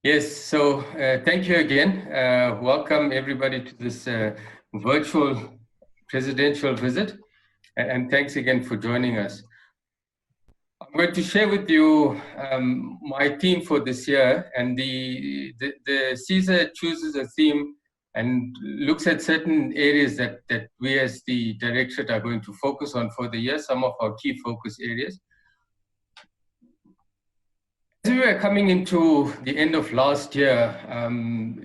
Yes, so thank you again. Welcome everybody to this virtual presidential visit, and thanks again for joining us. I'm going to share with you my theme for this year, and the CESA chooses a theme and looks at certain areas that we as the directorate are going to focus on for the year, some of our key focus areas. As we were coming into the end of last year,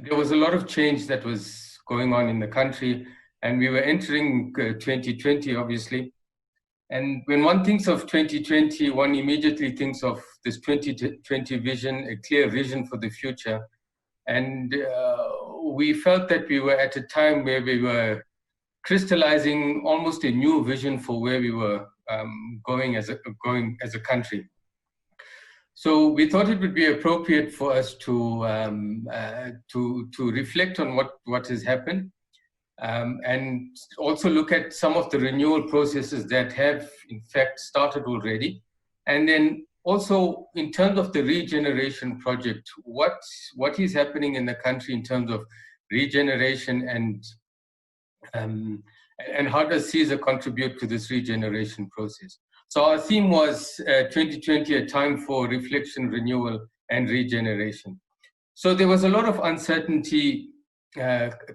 there was a lot of change that was going on in the country, and we were entering 2020, obviously. And when one thinks of 2020, one immediately thinks of this 2020 vision, a clear vision for the future. And we felt that we were at a time where we were crystallizing almost a new vision for where we were going as a country. So we thought it would be appropriate for us to reflect on what has happened, and also look at some of the renewal processes that have in fact started already, and then also in terms of the Regeneration Project, what is happening in the country in terms of regeneration, and how does CESA contribute to this regeneration process. So our theme was 2020, a time for reflection, renewal, and regeneration. So there was a lot of uncertainty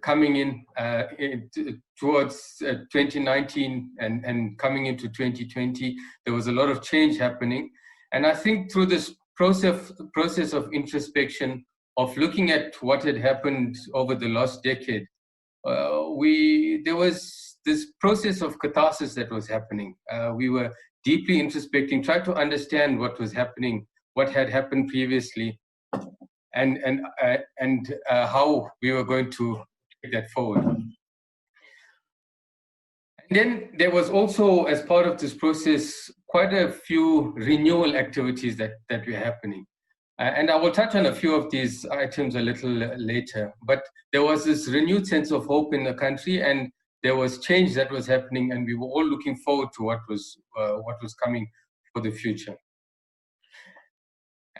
coming in towards 2019 and coming into 2020. There was a lot of change happening. And I think through this process of introspection, of looking at what had happened over the last decade, there was this process of catharsis that was happening. We were deeply introspecting, trying to understand what was happening, what had happened previously, and how we were going to take that forward. And then there was also, as part of this process, quite a few renewal activities that were happening. And I will touch on a few of these items a little later. But there was this renewed sense of hope in the country, and there was change that was happening, and we were all looking forward to what was coming for the future.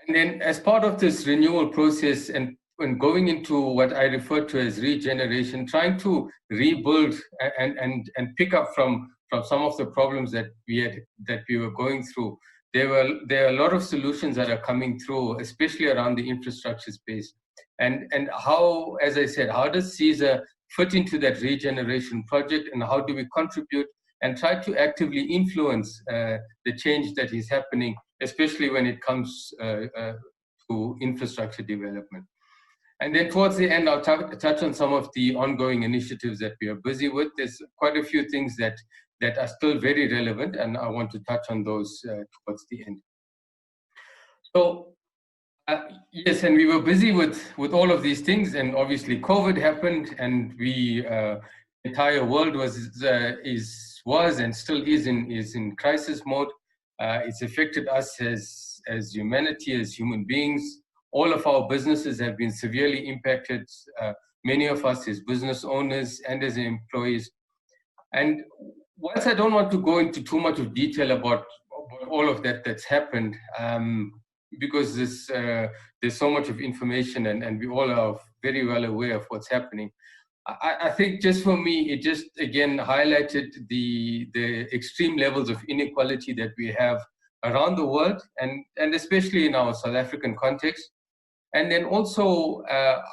And then, as part of this renewal process, and going into what I refer to as regeneration, trying to rebuild and pick up from some of the problems that we were going through, there are a lot of solutions that are coming through, especially around the infrastructure space. And how, as I said, how does CESA fit into that regeneration project, and how do we contribute and try to actively influence the change that is happening, especially when it comes to infrastructure development. And then towards the end, I'll touch on some of the ongoing initiatives that we are busy with. There's quite a few things that are still very relevant, and I want to touch on those towards the end. So yes, and we were busy with all of these things, and obviously COVID happened, and the entire world was and still is in crisis mode. It's affected us as humanity, as human beings. All of our businesses have been severely impacted. Many of us as business owners and as employees. And whilst I don't want to go into too much of detail about all of that's happened, because there's so much of information, and we all are very well aware of what's happening. I think just for me, it just again highlighted the extreme levels of inequality that we have around the world, and especially in our South African context. And then also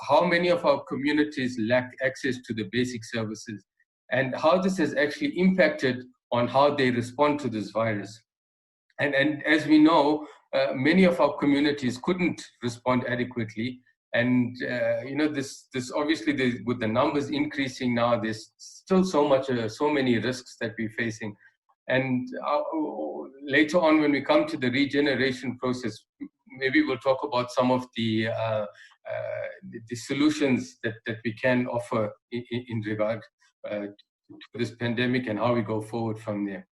how many of our communities lack access to the basic services, and how this has actually impacted on how they respond to this virus. And as we know, many of our communities couldn't respond adequately. And this obviously, with the numbers increasing now, there's still so many risks that we're facing. And later on, when we come to the regeneration process, maybe we'll talk about some of the solutions that we can offer in regard to this pandemic, and how we go forward from there.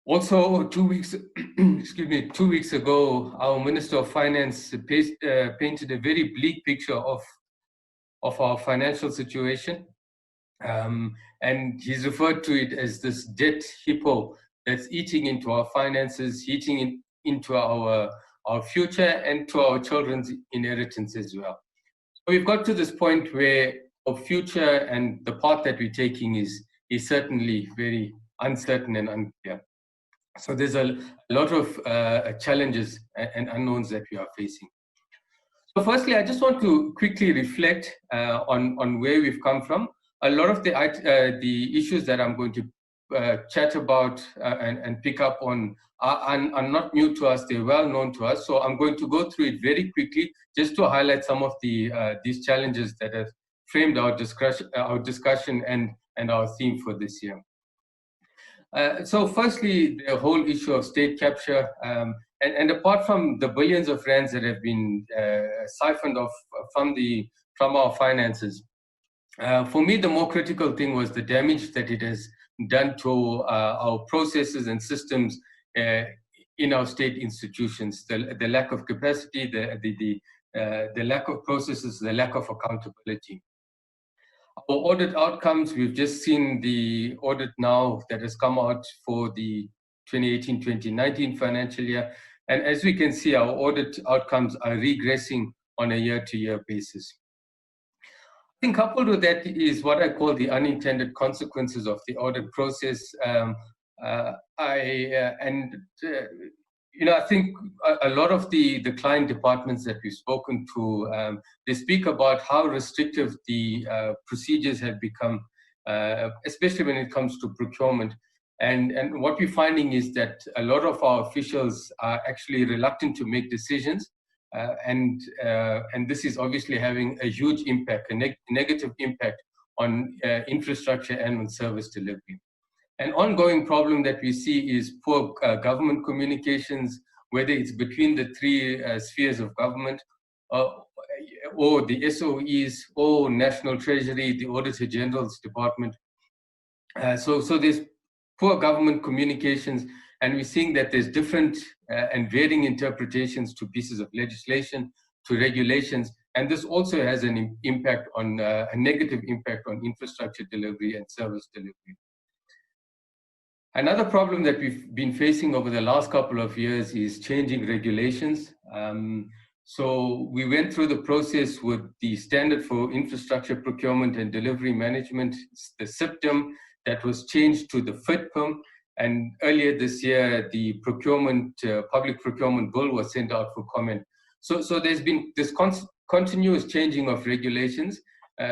Also, 2 weeks, excuse me, 2 weeks ago, our Minister of Finance painted a very bleak picture of our financial situation, and he's referred to it as this debt hippo that's eating into our finances, eating into our our future and to our children's inheritance as well. So we've got to this point where our future and the path that we're taking is certainly very uncertain and unclear. So there's a lot of challenges and unknowns that we are facing. So firstly, I just want to quickly reflect on where we've come from. A lot of the issues that I'm going to chat about and pick up on are not new to us, they're well known to us. So I'm going to go through it very quickly just to highlight some of these challenges that have framed our discussion and our theme for this year. So firstly, the whole issue of state capture, and apart from the billions of rands that have been siphoned off from our finances, for me, the more critical thing was the damage that it has done to our processes and systems in our state institutions, the lack of capacity, the lack of processes, the lack of accountability. Our audit outcomes, we've just seen the audit now that has come out for the 2018-2019 financial year. And as we can see, our audit outcomes are regressing on a year-to-year basis. I think coupled with that is what I call the unintended consequences of the audit process. I think a lot of the client departments that we've spoken to, they speak about how restrictive the procedures have become, especially when it comes to procurement. And what we're finding is that a lot of our officials are actually reluctant to make decisions. And this is obviously having a huge impact, a negative impact on infrastructure and on service delivery. An ongoing problem that we see is poor government communications, whether it's between the three spheres of government, or the SOEs, or National Treasury, the Auditor General's department. So there's poor government communications, and we're seeing that there's different and varying interpretations to pieces of legislation, to regulations, and this also has an impact on a negative impact on infrastructure delivery and service delivery. Another problem that we've been facing over the last couple of years is changing regulations. So we went through the process with the Standard for Infrastructure Procurement and Delivery Management, the SIPDIM, that was changed to the FITPIM. And earlier this year, the public procurement bill was sent out for comment. So there's been this continuous changing of regulations,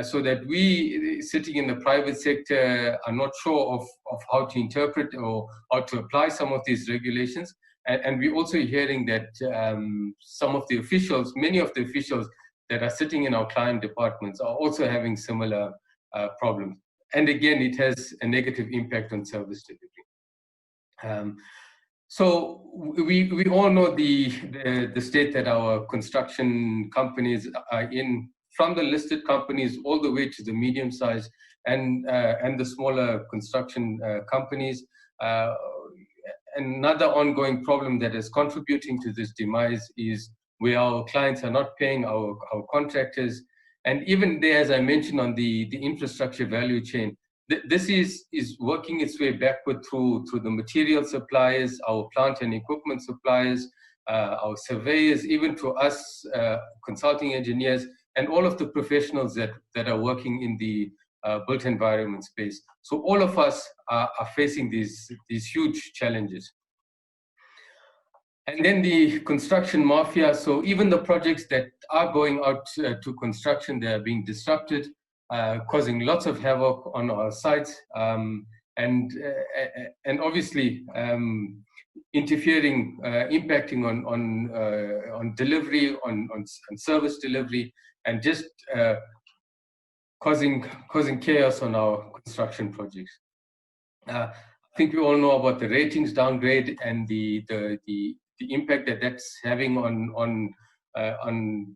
so that we, sitting in the private sector, are not sure of how to interpret or how to apply some of these regulations. And we're also hearing that some of the officials, many of the officials that are sitting in our client departments are also having similar problems. And again, it has a negative impact on service delivery. So we all know the state that our construction companies are in, from the listed companies all the way to the medium-sized and the smaller construction companies. Another ongoing problem that is contributing to this demise is where our clients are not paying our contractors. And even there, as I mentioned, on the infrastructure value chain, this is working its way backward through the material suppliers, our plant and equipment suppliers, our surveyors, even to us consulting engineers, and all of the professionals that are working in the built environment space. So all of us are facing these huge challenges. And then the construction mafia. So even the projects that are going out to construction, they are being disrupted, causing lots of havoc on our sites, and obviously interfering, impacting on delivery, on service delivery, and just causing chaos on our construction projects. I think we all know about the ratings downgrade and the impact that's having on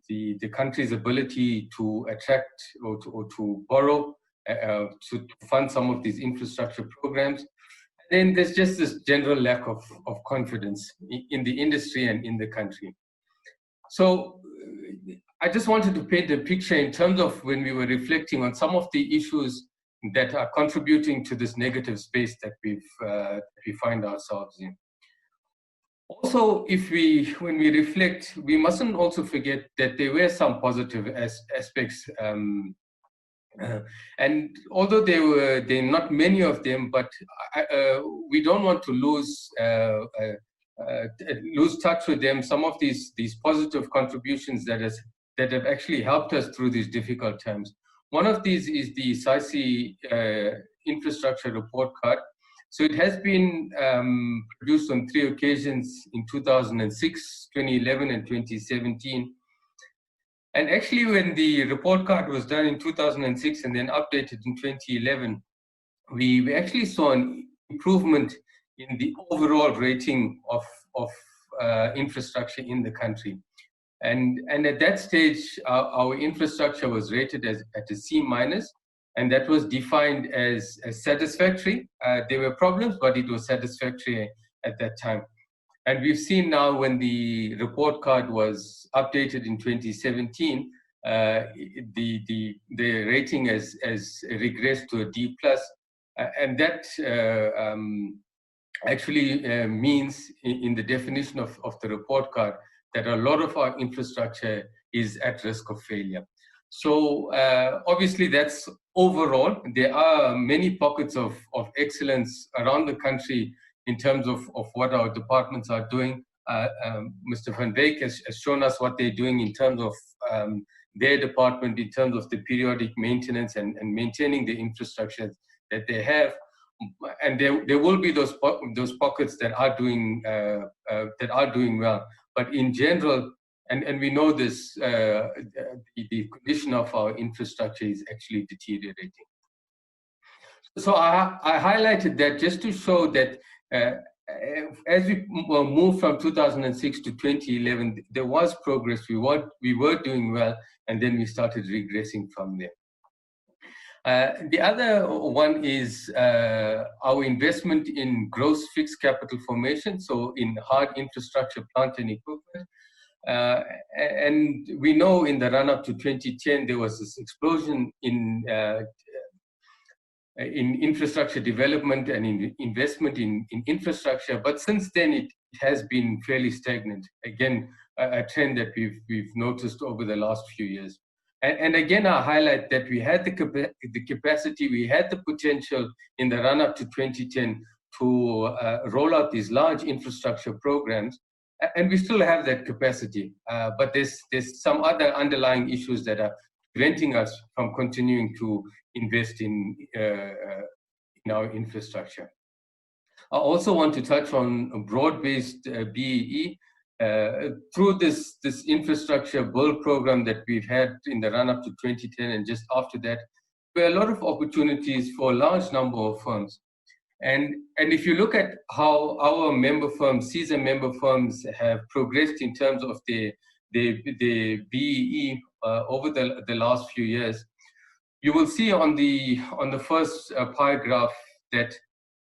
the country's ability to attract or to borrow to fund some of these infrastructure programs. Then there's just this general lack of confidence in the industry and in the country. So I just wanted to paint a picture in terms of when we were reflecting on some of the issues that are contributing to this negative space that we find ourselves in. Also, when we reflect, we mustn't also forget that there were some positive aspects. And although there are not many of them, but we don't want to lose touch with them. Some of these positive contributions that have actually helped us through these difficult times. One of these is the CESA infrastructure report card. So it has been produced on 3 occasions in 2006, 2011, and 2017. And actually, when the report card was done in 2006 and then updated in 2011, we actually saw an improvement in the overall rating of infrastructure in the country. And at that stage, our infrastructure was rated at a C-, and that was defined as satisfactory. There were problems, but it was satisfactory at that time. And we've seen now when the report card was updated in 2017, the rating has regressed to a D+, and that actually means in the definition of the report card that a lot of our infrastructure is at risk of failure. So obviously that's overall. There are many pockets of excellence around the country in terms of what our departments are doing. Mr. Van Beek has shown us what they're doing in terms of their department, in terms of the periodic maintenance and maintaining the infrastructure that they have. And there will be those pockets that are doing well. But in general, and we know this, the condition of our infrastructure is actually deteriorating. So I highlighted that just to show that as we moved from 2006 to 2011, there was progress. We were doing well, and then we started regressing from there. The other one is our investment in gross fixed capital formation, so in hard infrastructure, plant and equipment. And we know in the run-up to 2010, there was this explosion in infrastructure development and in investment in infrastructure, but since then it has been fairly stagnant. Again, a trend that we've noticed over the last few years. And again, I highlight that we had the capacity, we had the potential in the run-up to 2010 to roll out these large infrastructure programs, and we still have that capacity. But there's some other underlying issues that are preventing us from continuing to invest in our infrastructure. I also want to touch on broad-based BEE. Through this infrastructure build program that we've had in the run-up to 2010 and just after that, there are a lot of opportunities for a large number of firms. And if you look at how our member firms, CESA member firms, have progressed in terms of the BEE over the last few years, you will see on the first pie graph that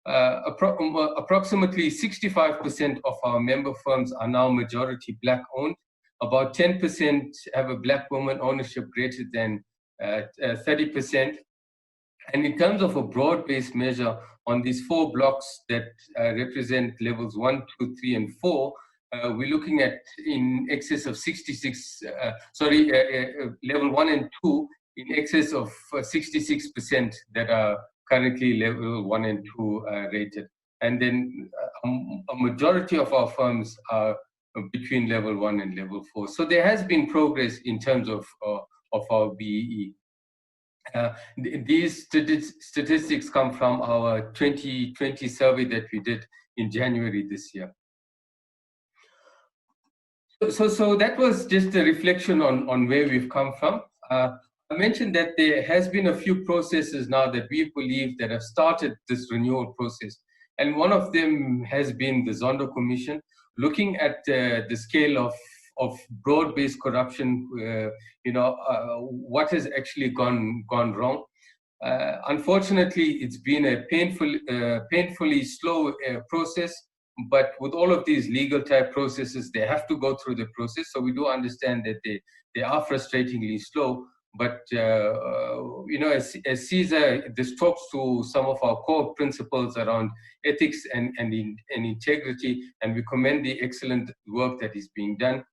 approximately 65% of our member firms are now majority Black owned. About 10% have a Black woman ownership greater than 30%. And in terms of a broad-based measure on these 4 blocks that represent levels 1, 2, 3, and 4, we're looking at in excess of 66, level 1 and 2, in excess of 66% that are currently level 1 and 2 rated. And then a majority of our firms are between level 1 and level 4. So there has been progress in terms of our BEE. These statistics come from our 2020 survey that we did in January this year. So that was just a reflection on where we've come from. I mentioned that there has been a few processes now that we believe that have started this renewal process. And one of them has been the Zondo Commission, looking at the scale of broad-based corruption, what has actually gone wrong. Unfortunately, it's been a painfully slow process, but with all of these legal type processes, they have to go through the process. So we do understand that they are frustratingly slow. But as CESA, this talks to some of our core principles around ethics and integrity, and we commend the excellent work that is being done.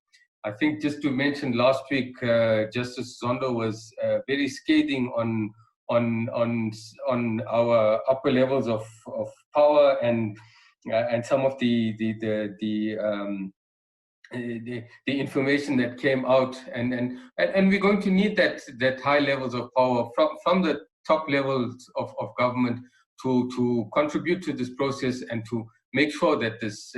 I think just to mention, last week Justice Zondo was very scathing on our upper levels of power and some of the information that came out, and we're going to need that high levels of power from the top levels of government to contribute to this process and to make sure that this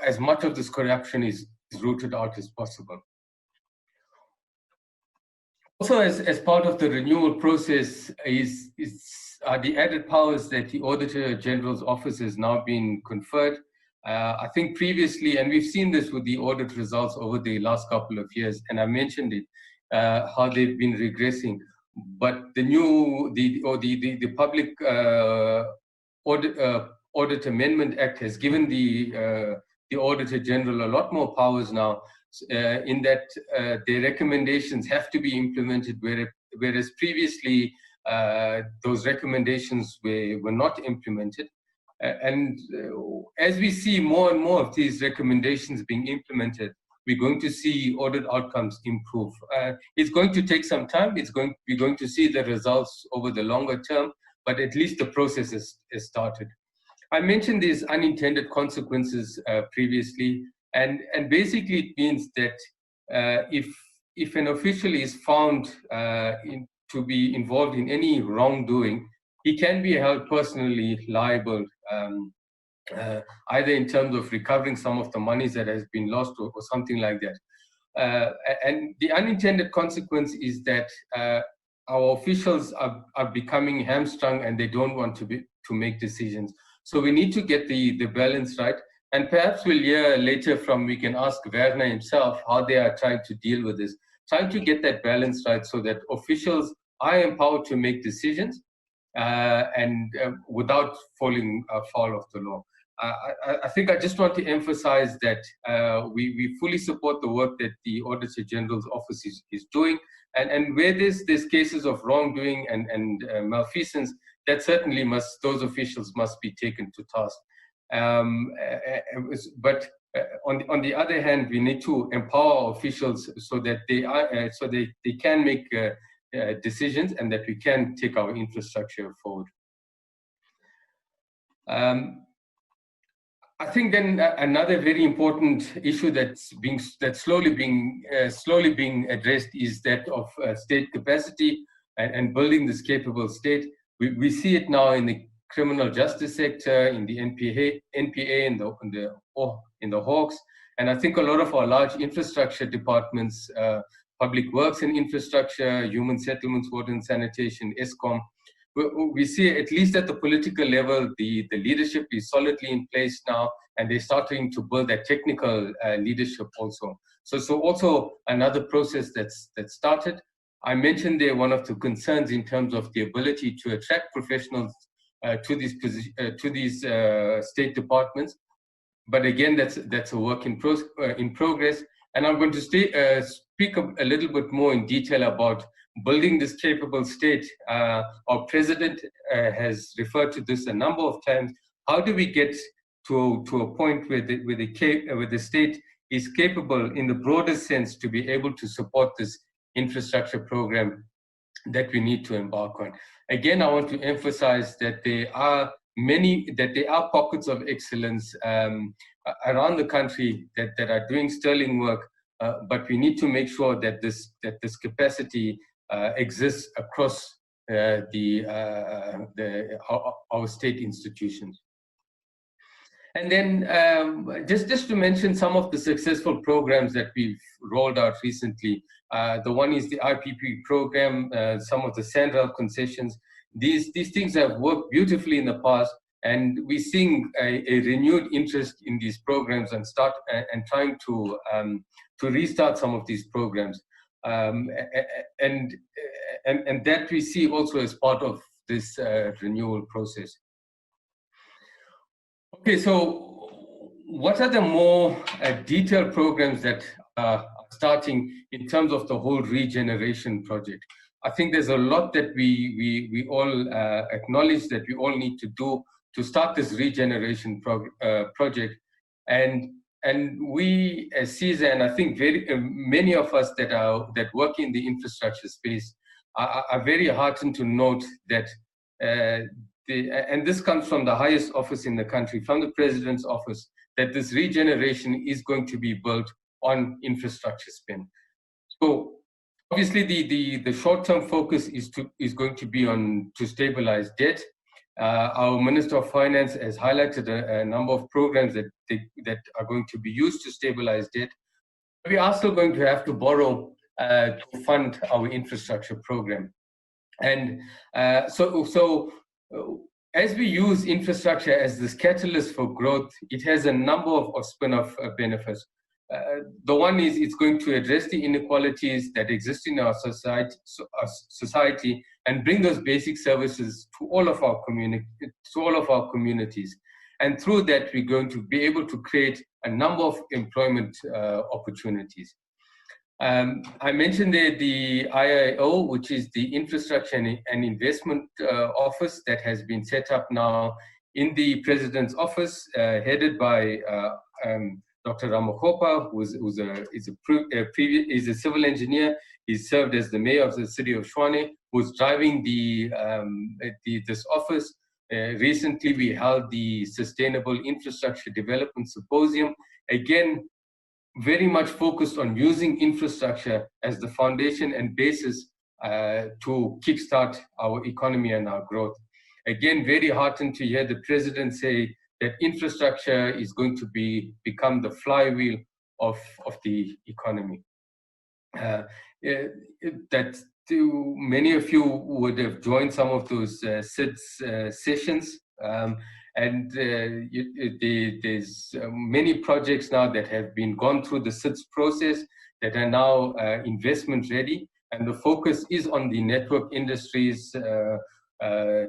as much of this corruption is rooted out as possible. Also, as part of the renewal process are the added powers that the Auditor General's office has now been conferred. I think previously, and we've seen this with the audit results over the last couple of years, and I mentioned it, how they've been regressing. But the Public Audit Amendment Act has given the Auditor General a lot more powers now, in that their recommendations have to be implemented, whereas previously those recommendations were not implemented. And as we see more and more of these recommendations being implemented, we're going to see audit outcomes improve. It's going to take some time. We're going to see the results over the longer term, but at least the process has started. I mentioned these unintended consequences previously, and basically it means that if an official is found to be involved in any wrongdoing, he can be held personally liable, either in terms of recovering some of the monies that has been lost or something like that. And the unintended consequence is that our officials are becoming hamstrung and they don't want to make decisions. So we need to get the balance right. And perhaps we'll hear later we can ask Werner himself how they are trying to deal with this, trying to get that balance right so that officials are empowered to make decisions and without falling foul of the law. I think I just want to emphasize that we fully support the work that the Auditor General's office is doing, and where there's cases of wrongdoing and malfeasance, that certainly those officials must be taken to task. But on the other hand, we need to empower officials so that they can make decisions and that we can take our infrastructure forward. I think then another very important issue that's slowly being addressed is that of state capacity and building this capable state. We see it now in the criminal justice sector, in the NPA, in the Hawks, and I think a lot of our large infrastructure departments, public works and infrastructure, human settlements, water and sanitation, ESCOM, we see at least at the political level, the leadership is solidly in place now, and they're starting to build that technical leadership also. So also another process that's started. I mentioned there one of the concerns in terms of the ability to attract professionals to these state departments, but again, that's a work in progress. And I'm going to speak a little bit more in detail about building this capable state. Our president has referred to this a number of times. How do we get to a point where the state is capable, in the broader sense, to be able to support this infrastructure program that we need to embark on? Again, I want to emphasize that there are pockets of excellence around the country that are doing sterling work, but we need to make sure that this capacity exists across our state institutions. And then just to mention some of the successful programs that we've rolled out recently. The one is the IPP program, some of the Sandrail concessions. These things have worked beautifully in the past, and we're seeing a renewed interest in these programs and trying to restart some of these programs. And that we see also as part of this renewal process. Okay, so what are the more detailed programs that are starting in terms of the whole regeneration project. I think there's a lot that we all acknowledge that we all need to do to start this regeneration project. And we as CESA, and I think many of us that work in the infrastructure space are very heartened to note that, and this comes from the highest office in the country, from the President's office, that this regeneration is going to be built on infrastructure spend. So obviously the short-term focus is going to be to stabilize debt. Our Minister of Finance has highlighted a number of programs that are going to be used to stabilize debt. We are still going to have to borrow to fund our infrastructure program. And so as we use infrastructure as this catalyst for growth, it has a number of spin-off benefits. The one is it's going to address the inequalities that exist in our society and bring those basic services to all of our communities. And through that, we're going to be able to create a number of employment opportunities. I mentioned the IIO, which is the Infrastructure and Investment Office that has been set up now in the President's office, headed by Dr. Ramakgopa, who is a civil engineer. He served as the mayor of the city of Tshwane, who's driving this office. Recently, we held the Sustainable Infrastructure Development Symposium, again, very much focused on using infrastructure as the foundation and basis to kickstart our economy and our growth. Again, very heartened to hear the President say that infrastructure is going to become the flywheel of the economy. Many of you would have joined some of those SIDS sessions, and there's many projects now that have been gone through the SIDS process that are now investment ready, and the focus is on the network industries,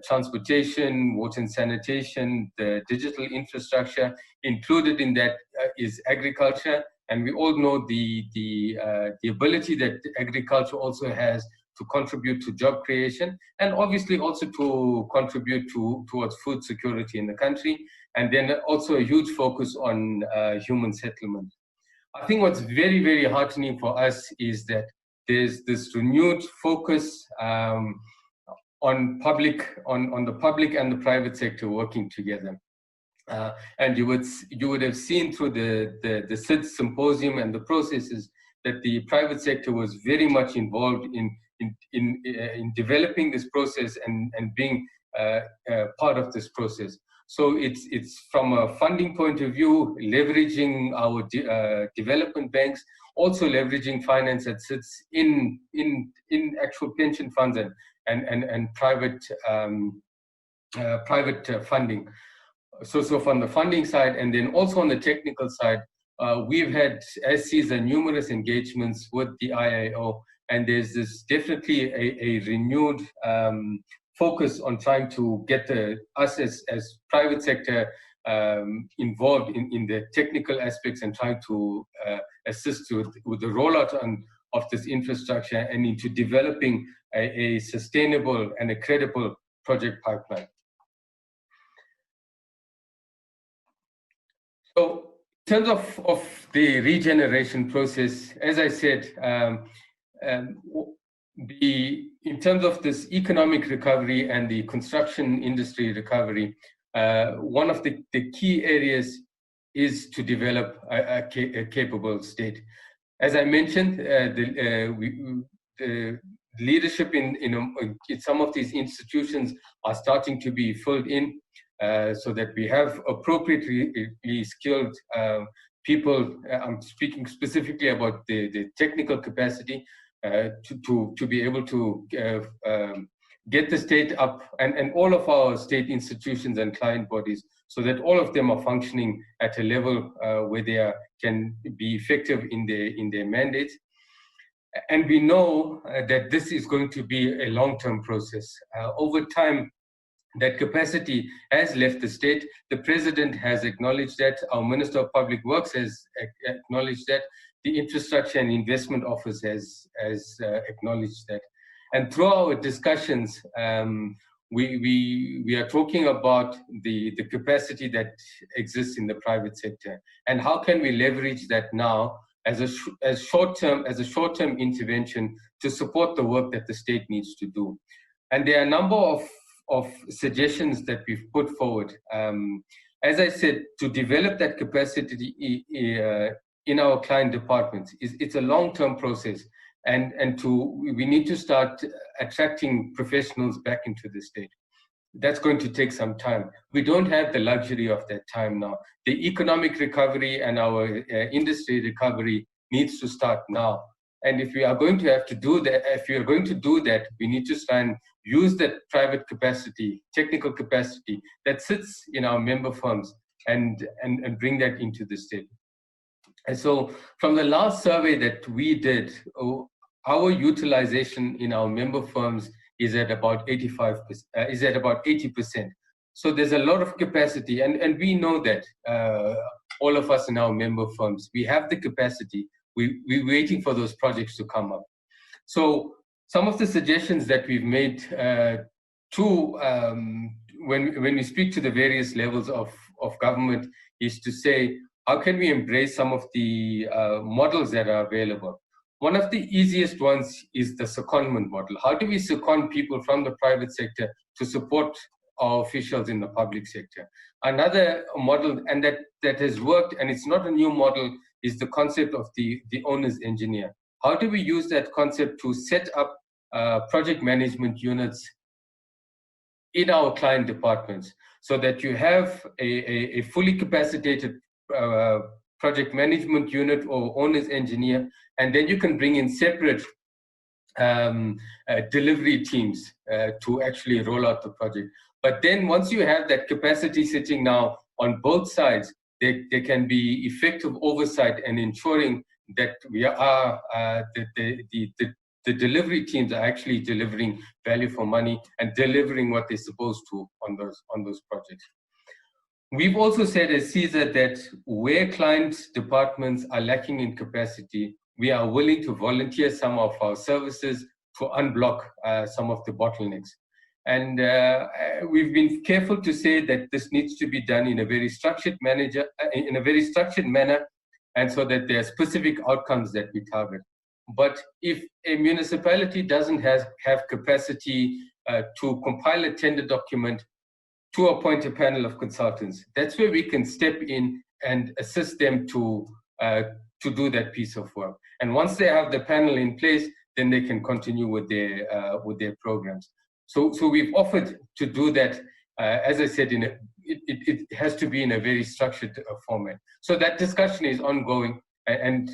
transportation, water and sanitation, the digital infrastructure. Included in that is agriculture, and we all know the ability that agriculture also has to contribute to job creation, and obviously also to contribute towards food security in the country, and then also a huge focus on human settlement. I think what's very, very heartening for us is that there's this renewed focus on the public and the private sector working together. And you would have seen through the SIDS symposium and the processes that the private sector was very much involved in developing this process and being part of this process. So it's from a funding point of view, leveraging our development banks, also leveraging finance that sits in actual pension funds and private funding. So from the funding side, and then also on the technical side, we've had, as CESA, numerous engagements with the IIO, and there's this definitely a renewed focus on trying to get us as private sector involved in the technical aspects and trying to assist with the rollout of this infrastructure and into developing a sustainable and a credible project pipeline. So in terms of the regeneration process, as I said, in terms of this economic recovery and the construction industry recovery, one of the key areas is to develop a capable state. As I mentioned, the leadership in some of these institutions are starting to be filled in, so that we have appropriately skilled people. I'm speaking specifically about the technical capacity to be able to get the state up and all of our state institutions and client bodies, so that all of them are functioning at a level where they can be effective in their mandates. And we know that this is going to be a long-term process. Over time, that capacity has left the state. The President has acknowledged that. Our Minister of Public Works has acknowledged that. the Infrastructure and Investment Office has acknowledged that. And through our discussions, we are talking about the capacity that exists in the private sector, and how can we leverage that now as a short-term intervention to support the work that the state needs to do. And there are a number of suggestions that we've put forward. As I said, to develop that capacity in our client departments, it's a long-term process, and we need to start attracting professionals back into the state. That's going to take some time. We don't have the luxury of that time now. The economic recovery and our industry recovery needs to start now. And if we are going to have to do that, we need to try and use that private capacity, technical capacity that sits in our member firms, and bring that into the state. And so from the last survey that we did, our utilization in our member firms is at about 80%. So there's a lot of capacity, and we know that, all of us in our member firms, we have the capacity. We're waiting for those projects to come up. So some of the suggestions that we've made when we speak to the various levels of government is to say, how can we embrace some of the models that are available? One of the easiest ones is the secondment model. How do we second people from the private sector to support our officials in the public sector? Another model, and that has worked, and it's not a new model, is the concept of the owner's engineer. How do we use that concept to set up project management units in our client departments, so that you have a fully capacitated project management unit or owner's engineer, and then you can bring in separate delivery teams to actually roll out the project. But then once you have that capacity sitting now on both sides, there can be effective oversight and ensuring that we are the delivery teams are actually delivering value for money and delivering what they're supposed to on those projects. We've also said as CESA that where client departments are lacking in capacity, we are willing to volunteer some of our services to unblock some of the bottlenecks. And we've been careful to say that this needs to be done in a very structured manner, and so that there are specific outcomes that we target. But if a municipality doesn't have capacity to compile a tender document, to appoint a panel of consultants, that's where we can step in and assist them to do that piece of work. And once they have the panel in place, then they can continue with their programs. So we've offered to do that. As I said, it has to be in a very structured format. So that discussion is ongoing, and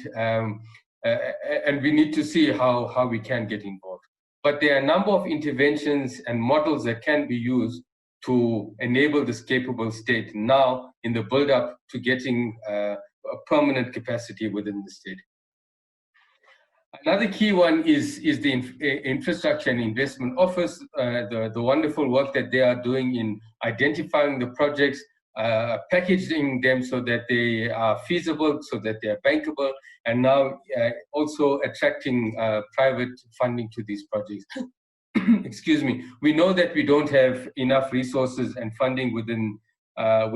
we need to see how we can get involved. But there are a number of interventions and models that can be used to enable this capable state now in the build-up to getting a permanent capacity within the state. Another key one is the Infrastructure and Investment Office, the wonderful work that they are doing in identifying the projects, packaging them so that they are feasible, so that they are bankable, and now also attracting private funding to these projects. Excuse me. We know that we don't have enough resources and funding within our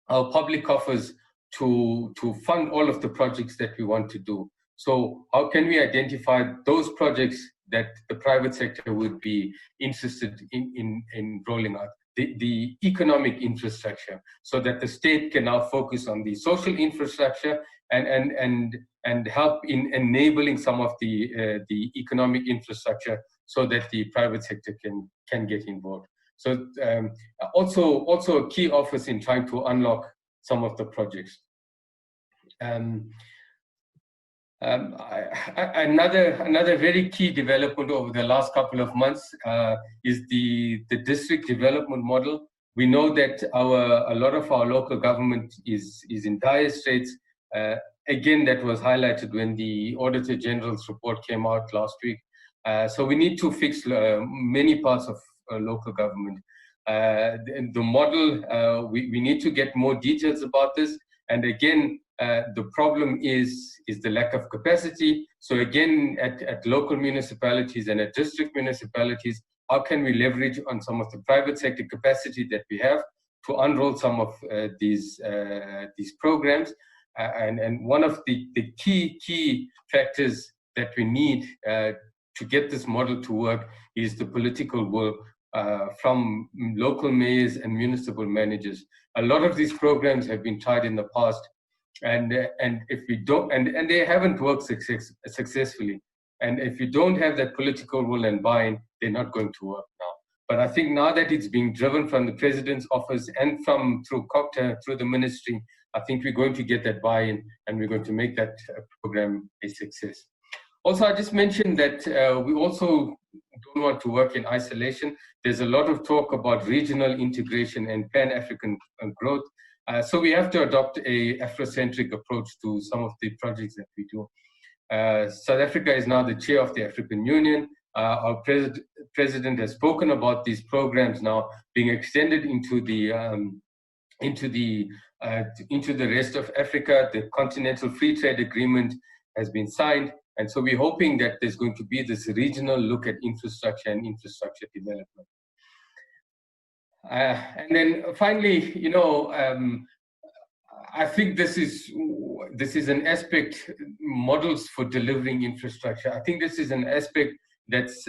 public coffers to fund all of the projects that we want to do. So how can we identify those projects that the private sector would be interested in rolling out? The economic infrastructure, so that the state can now focus on the social infrastructure and help in enabling some of the economic infrastructure, so that the private sector can get involved. So also a key office in trying to unlock some of the projects. Another very key development over the last couple of months is the district development model. We know that a lot of our local government is in dire straits. Again, that was highlighted when the Auditor General's report came out last week. So we need to fix many parts of local government. The model, we need to get more details about this. And again, The problem is the lack of capacity. So again, at local municipalities and at district municipalities, how can we leverage on some of the private sector capacity that we have to unroll some of these programs? And one of the key factors that we need to get this model to work is the political will from local mayors and municipal managers. A lot of these programs have been tried in the past, and if we don't, and they haven't worked successfully. And if you don't have that political will and buy-in, they're not going to work now. But I think now that it's being driven from the president's office and through COCTA, through the ministry, I think we're going to get that buy-in, and we're going to make that program a success. Also, I just mentioned that we also don't want to work in isolation. There's a lot of talk about regional integration and Pan-African growth. So we have to adopt a Afrocentric approach to some of the projects that we do. South Africa is now the chair of the African Union. Our president has spoken about these programs now being extended into the rest of Africa. The Continental Free Trade Agreement has been signed. And so we're hoping that there's going to be this regional look at infrastructure and infrastructure development. And then finally, you know, I think this is an aspect, models for delivering infrastructure. I think this is an aspect that's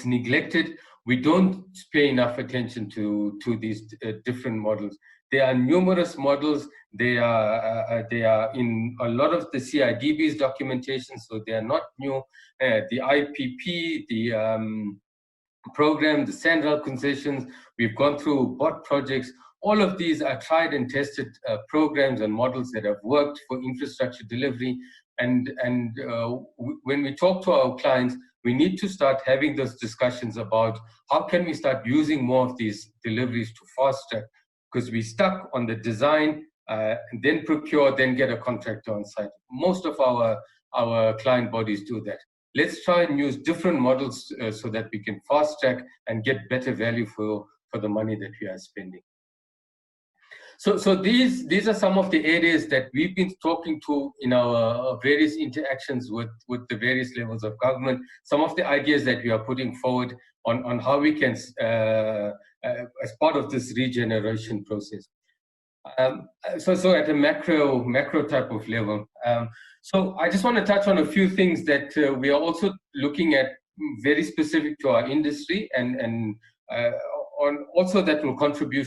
neglected. We don't pay enough attention to these different models. There are numerous models. They are in a lot of the CIDB's documentation, so they are not new. The IPP, the program, the Sandral concessions, we've gone through BOT projects. All of these are tried and tested programs and models that have worked for infrastructure delivery. And when we talk to our clients, we need to start having those discussions about how can we start using more of these deliveries to fast track, because we're stuck on the design, and then procure, then get a contractor on site. Most of our client bodies do that. Let's try and use different models so that we can fast track and get better value for the money that we are spending. So these are some of the areas that we've been talking to in our various interactions with the various levels of government, some of the ideas that we are putting forward on how we can, as part of this regeneration process. So at a macro type of level. So I just want to touch on a few things that we are also looking at very specific to our industry and on also that will contribute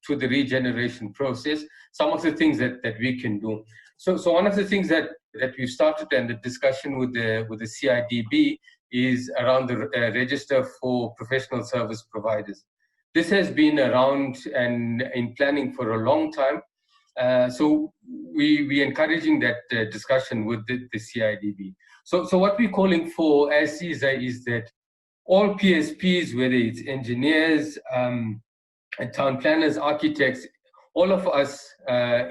to the regeneration process, some of the things that we can do. So one of the things that we've started and the discussion with the CIDB is around the register for professional service providers. This has been around and in planning for a long time. So we're encouraging that discussion with the CIDB. So what we're calling for as CESA is that all PSPs, whether it's engineers, town planners, architects, all of us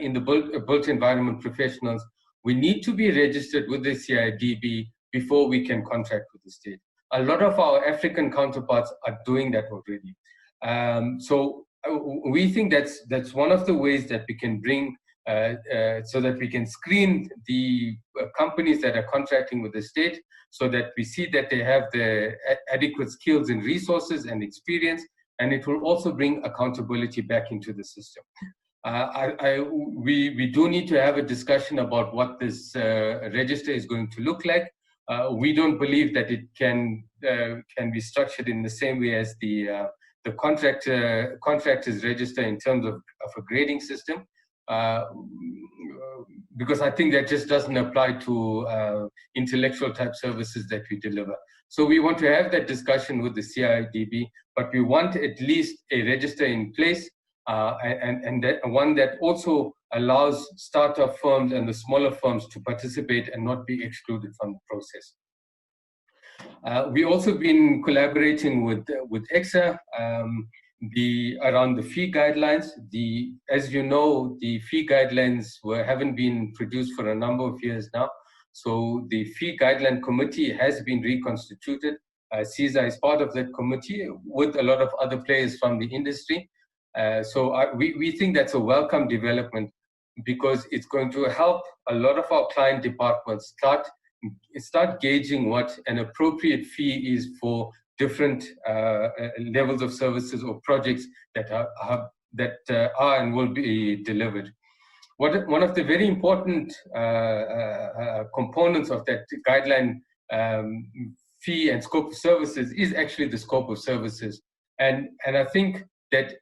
in the built environment professionals, we need to be registered with the CIDB before we can contract with the state. A lot of our African counterparts are doing that already. So we think that's one of the ways that we can bring, so that we can screen the companies that are contracting with the state, so that we see that they have the adequate skills and resources and experience, and it will also bring accountability back into the system. We do need to have a discussion about what this register is going to look like. We don't believe that it can be structured in the same way as the contractors register in terms of a grading system, because I think that just doesn't apply to intellectual type services that we deliver. So we want to have that discussion with the CIDB, but we want at least a register in place, and that one that also allows startup firms and the smaller firms to participate and not be excluded from the process. We've also been collaborating with EXA around the fee guidelines. As you know, the fee guidelines haven't been produced for a number of years now. So the fee guideline committee has been reconstituted. CESA is part of that committee with a lot of other players from the industry. So we think that's a welcome development. because it's going to help a lot of our client departments start gauging what an appropriate fee is for different levels of services or projects that are and will be delivered. One of the very important components of that guideline fee and scope of services is actually the scope of services. And I think that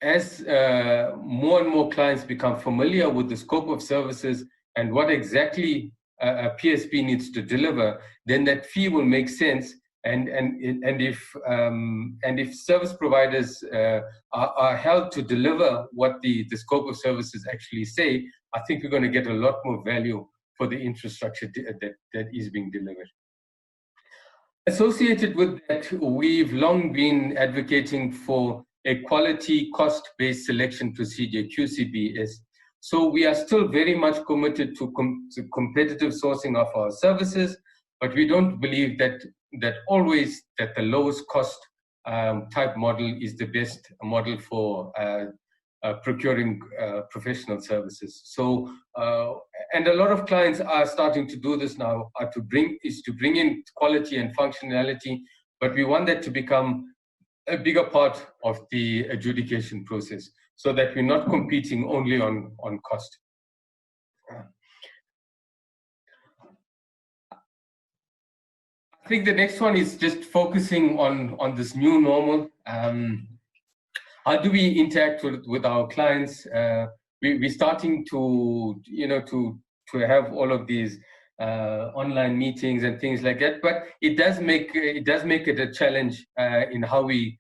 as more and more clients become familiar with the scope of services and what exactly a PSB needs to deliver, then that fee will make sense. And if service providers are held to deliver what the scope of services actually say, I think we're going to get a lot more value for the infrastructure that is being delivered. Associated with that, we've long been advocating for a quality cost-based selection procedure, QCBS. So we are still very much committed to competitive sourcing of our services, but we don't believe that always the lowest cost type model is the best model for procuring professional services. So, and a lot of clients are starting to do this now, to bring in quality and functionality, but we want that to become a bigger part of the adjudication process, so that we're not competing only on cost. I think the next one is just focusing on this new normal. How do we interact with our clients? We're starting to have all of these online meetings and things like that, but it does make it a challenge in how we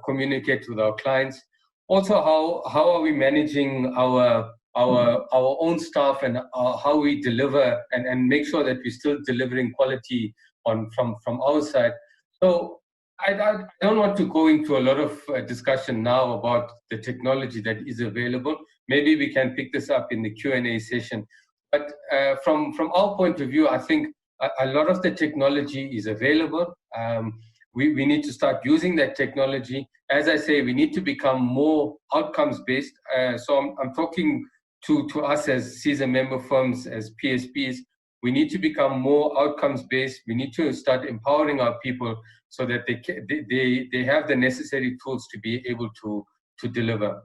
communicate with our clients. Also, how are we managing our own staff, and how we deliver and make sure that we're still delivering quality from our side. So I don't want to go into a lot of discussion now about the technology that is available. Maybe we can pick this up in the Q&A session. But from our point of view, I think a lot of the technology is available. We need to start using that technology. As I say, we need to become more outcomes-based. So I'm talking to us as CESA member firms, as PSBs. We need to become more outcomes-based. We need to start empowering our people so that they have the necessary tools to be able to deliver.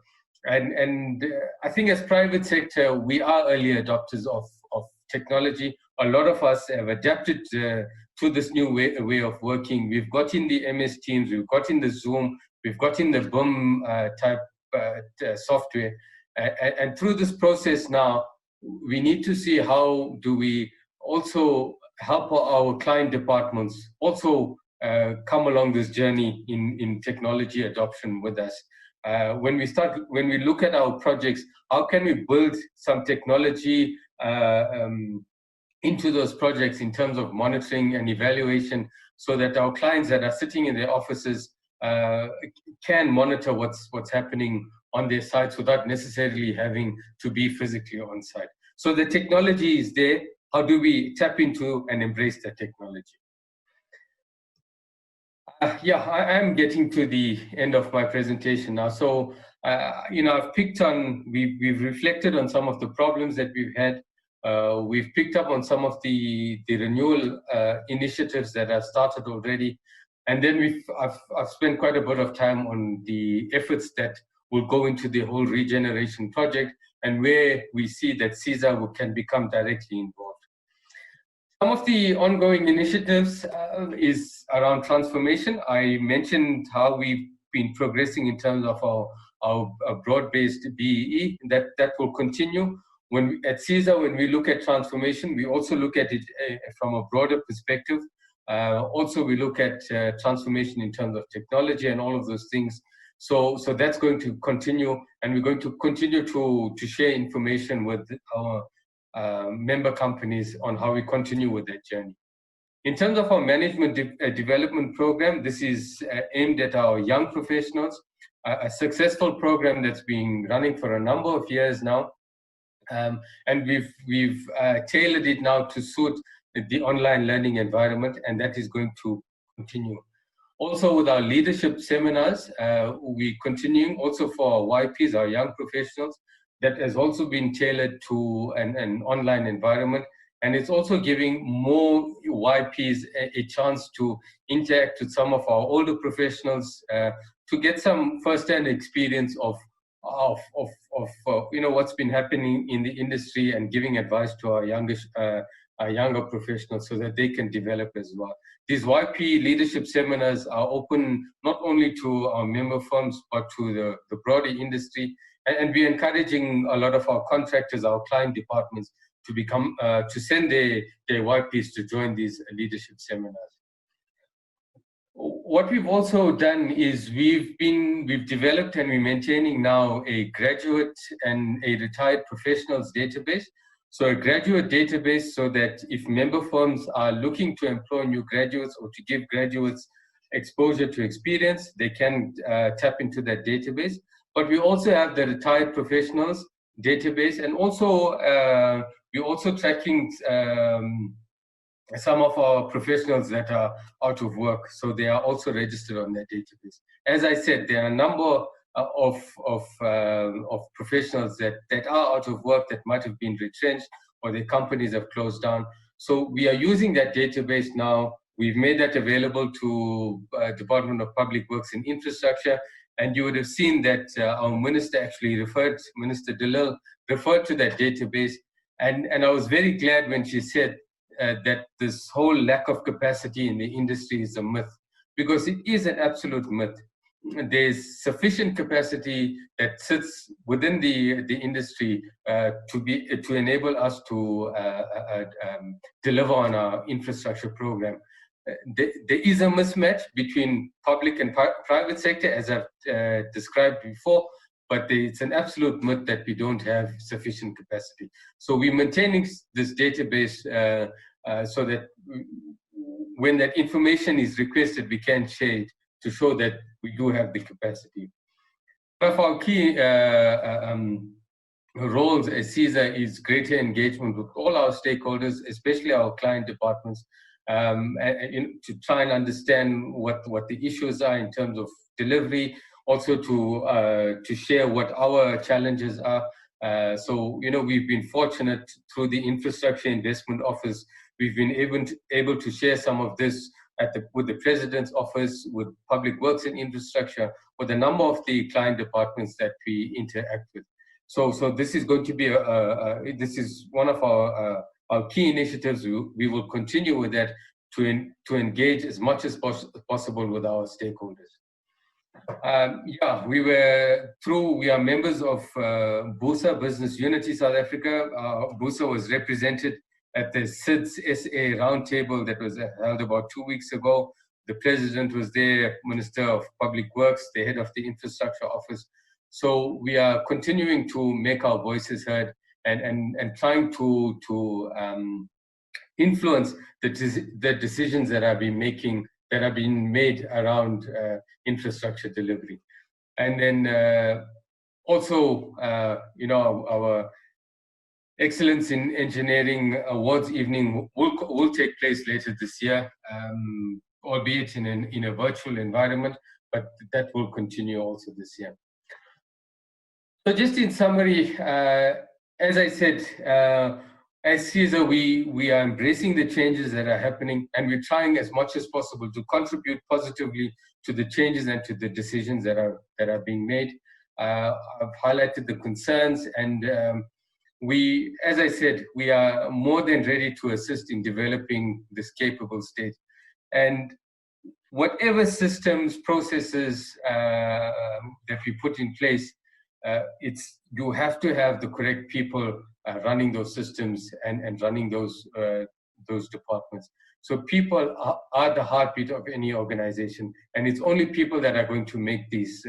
And I think as private sector, we are early adopters of technology. A lot of us have adapted to this new way of working. We've got in the MS Teams, we've got in the Zoom, we've got in the BOOM type software. And through this process now, we need to see how do we also help our client departments also come along this journey in technology adoption with us. When we look at our projects, how can we build some technology into those projects in terms of monitoring and evaluation, so that our clients that are sitting in their offices can monitor what's happening on their sites without necessarily having to be physically on site. So the technology is there. How do we tap into and embrace that technology? Yeah, I am getting to the end of my presentation now. So, I've picked on, we've reflected on some of the problems that we've had. We've picked up on some of the renewal initiatives that have started already. And then I've spent quite a bit of time on the efforts that will go into the whole Regeneration Project, and where we see that CESA can become directly involved. Some of the ongoing initiatives is around transformation. I mentioned how we've been progressing in terms of our broad-based BEE. That will continue. At CESA, when we look at transformation, we also look at it from a broader perspective. Also, we look at transformation in terms of technology and all of those things. So that's going to continue, and we're going to continue to share information with our member companies on how we continue with that journey. In terms of our management development program, this is aimed at our young professionals, a successful program that's been running for a number of years now. And we've tailored it now to suit the online learning environment, and that is going to continue. Also, with our leadership seminars, we're continuing also for our YPs, our young professionals. that has also been tailored to an online environment. And it's also giving more YPs a chance to interact with some of our older professionals to get some first-hand experience of what's been happening in the industry, and giving advice to our younger professionals so that they can develop as well. These YP leadership seminars are open not only to our member firms, but to the broader industry. And we're encouraging a lot of our contractors, our client departments, to send their YPs to join these leadership seminars. What we've also done is we've developed, and we're maintaining now, a graduate and a retired professionals database. So a graduate database, so that if member firms are looking to employ new graduates or to give graduates exposure to experience, they can tap into that database. But we also have the retired professionals database, and also we're also tracking some of our professionals that are out of work, so they are also registered on that database. As I said, there are a number of professionals that are out of work, that might have been retrenched, or their companies have closed down. So we are using that database now. We've made that available to Department of Public Works and Infrastructure, and you would have seen that our minister actually Minister Dalil referred to that database, and I was very glad when she said that this whole lack of capacity in the industry is a myth, because it is an absolute myth. There's sufficient capacity that sits within the industry to enable us to deliver on our infrastructure program. There is a mismatch between public and private sector, as I've described before, but it's an absolute myth that we don't have sufficient capacity. So we're maintaining this database so that when that information is requested, we can share it to show that we do have the capacity. One of our key roles as CESA is greater engagement with all our stakeholders, especially our client departments, to try and understand what the issues are in terms of delivery, also to share what our challenges are. So, we've been fortunate through the Infrastructure Investment Office. We've been able to share some of this with the President's Office, with Public Works and Infrastructure, with a number of the client departments that we interact with. So this is going to be this is one of our key initiatives. We will continue with that to engage as much as possible with our stakeholders. We are members of BUSA, Business Unity South Africa. BUSA was represented at the CESA roundtable that was held about 2 weeks ago. The President was there, Minister of Public Works, the head of the Infrastructure Office. So we are continuing to make our voices heard and trying to influence the decisions that are being made around infrastructure delivery. And then also, our Excellence in Engineering Awards evening will take place later this year, albeit in a virtual environment, but that will continue also this year. So just in summary, as I said, as CESA, we are embracing the changes that are happening, and we're trying as much as possible to contribute positively to the changes and to the decisions that are being made. I've highlighted the concerns, and as I said, we are more than ready to assist in developing this capable state. And whatever systems, processes that we put in place, you have to have the correct people running those systems and running those departments. So people are the heartbeat of any organization, and it's only people that are going to make these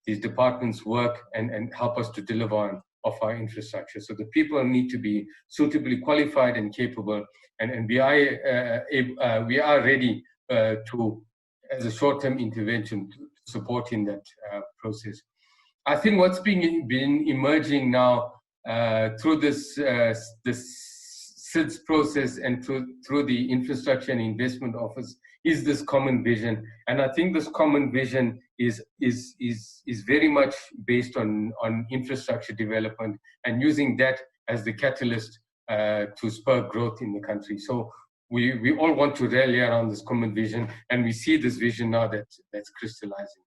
departments work and help us to deliver on our infrastructure. So the people need to be suitably qualified and capable, and we are ready to, as a short-term intervention, to support in that process. I think what's been emerging now through this SIDS process and through the Infrastructure and Investment Office is this common vision. And I think this common vision is very much based on infrastructure development and using that as the catalyst to spur growth in the country. So we all want to rally around this common vision, and we see this vision now that's crystallizing.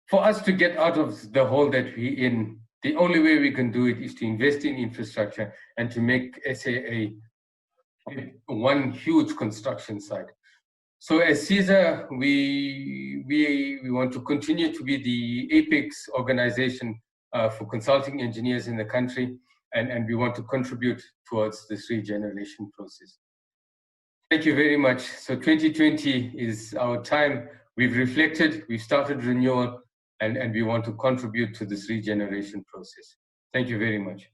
For us to get out of the hole that we're in, the only way we can do it is to invest in infrastructure and to make SA one huge construction site. So as CESA, we want to continue to be the apex organization for consulting engineers in the country, and we want to contribute towards this regeneration process. Thank you very much. So 2020 is our time. We've reflected, we've started renewal, and we want to contribute to this regeneration process. Thank you very much.